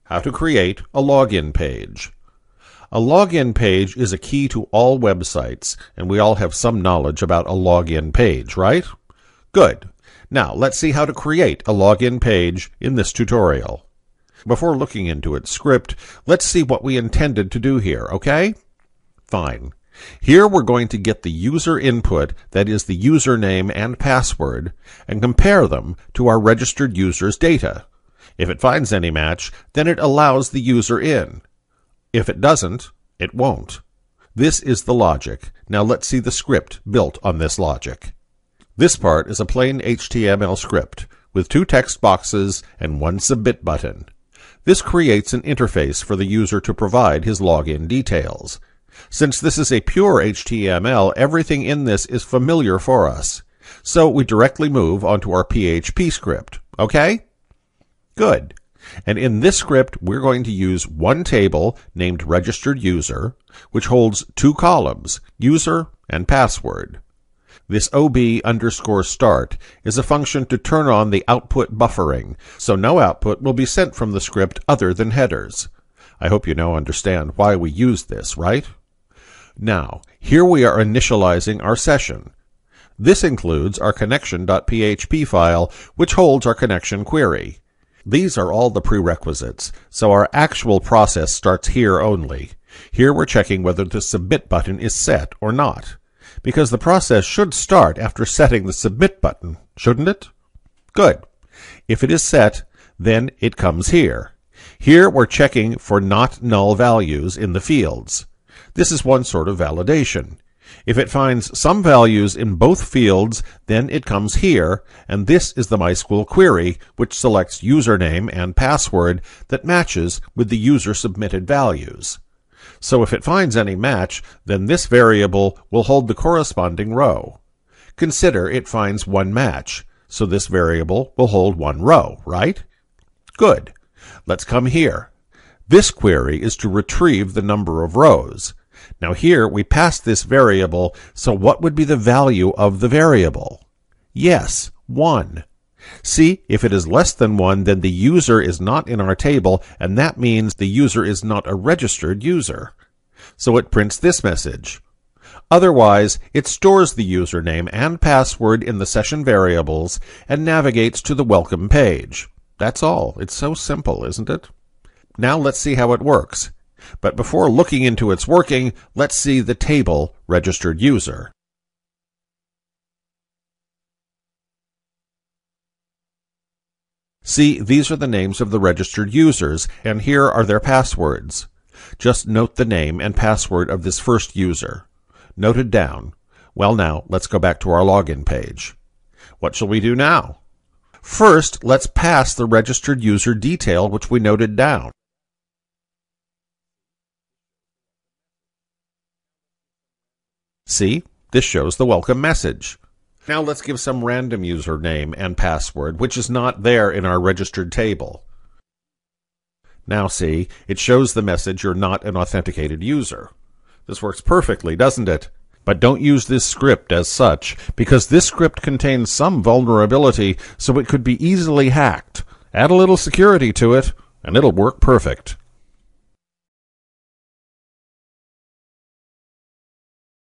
How to create a login page. A login page is a key to all websites, and we all have some knowledge about a login page, right? Good. Now, let's see how to create a login page in this tutorial. Before looking into its script, let's see what we intended to do here, okay? Fine. Here we're going to get the user input, that is the username and password, and compare them to our registered user's data. If it finds any match, then it allows the user in. If it doesn't, it won't. This is the logic. Now let's see the script built on this logic. This part is a plain HTML script with 2 text boxes and 1 submit button. This creates an interface for the user to provide his login details. Since this is a pure HTML, everything in this is familiar for us. So we directly move onto our PHP script. Okay? Good. And in this script, we're going to use one table named registered user, which holds 2 columns, user and password. This OB_start is a function to turn on the output buffering, so no output will be sent from the script other than headers. I hope you now understand why we use this, right? Now, here we are initializing our session. This includes our connection.php file, which holds our connection query. These are all the prerequisites, so our actual process starts here only. Here we're checking whether the submit button is set or not, because the process should start after setting the submit button, shouldn't it? Good. If it is set, then it comes here. Here we're checking for not null values in the fields. This is one sort of validation. If it finds some values in both fields, then it comes here, and this is the MySQL query, which selects username and password that matches with the user submitted values. So if it finds any match, then this variable will hold the corresponding row. Consider it finds one match, so this variable will hold one row, right? Good. Let's come here. This query is to retrieve the number of rows. Now here we pass this variable, so what would be the value of the variable? Yes, 1. See, if it is less than 1, then the user is not in our table, and that means the user is not a registered user. So it prints this message. Otherwise, it stores the username and password in the session variables and navigates to the welcome page. That's all. It's so simple, isn't it? Now let's see how it works. But before looking into its working, let's see the table registered user. See, these are the names of the registered users, and here are their passwords. Just note the name and password of this first user. Noted down. Well, now, let's go back to our login page. What shall we do now? First, let's pass the registered user detail which we noted down. See, this shows the welcome message. Now let's give some random username and password, which is not there in our registered table. Now see, it shows the message you're not an authenticated user. This works perfectly, doesn't it? But don't use this script as such, because this script contains some vulnerability, so it could be easily hacked. Add a little security to it, and it'll work perfect.